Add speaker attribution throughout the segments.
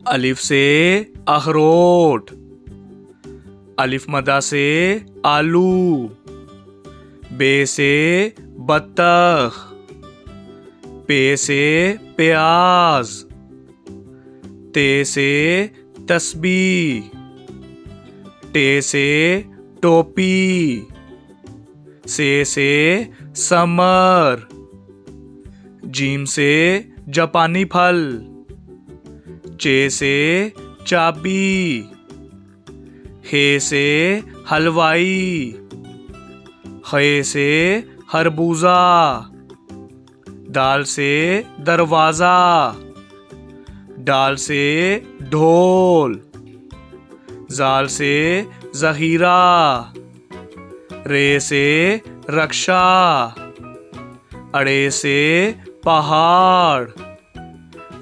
Speaker 1: अलिफ से अखरोट, अलिफ मदा से आलू, बे से बत्तख, पे से प्याज, ते से तस्बीह, टे से टोपी, से समर, जीम से जापानी फल, चे से चाबी, हे से हलवाई, खे से खरबूजा, दाल से दरवाजा, डाल से ढोल, जाल से जहीरा, रे से रक्षा, अड़े से पहाड़,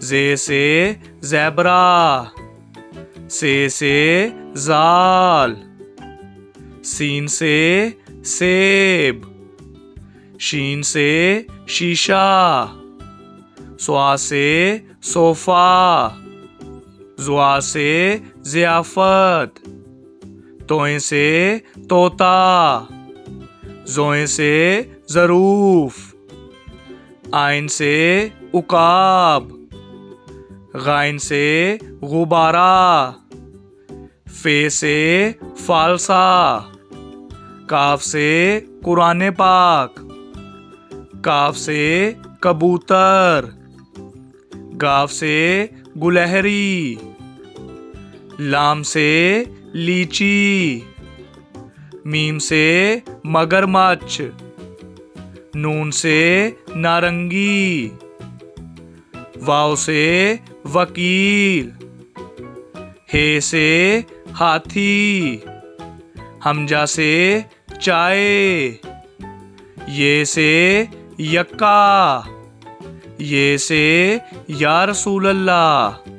Speaker 1: जे से ज़ेबरा, से जाल, सीन से सेब, शीन से शीशा, स्वा से सोफा, जुआ से ज़ियाफ़त, तोए से तोता, जोए से ज़रूफ, आइन से उकाब, गाइन से गुबारा, फे से फालसा, काफ से कुरान पाक, काफ से कबूतर, गाफ से गुलहरी, लाम से लीची, मीम से मगरमच्छ, नून से नारंगी, वाव से वकील, हे से हाथी, हमजा से चाय, ये से यक्का, ये से या रसूल अल्लाह।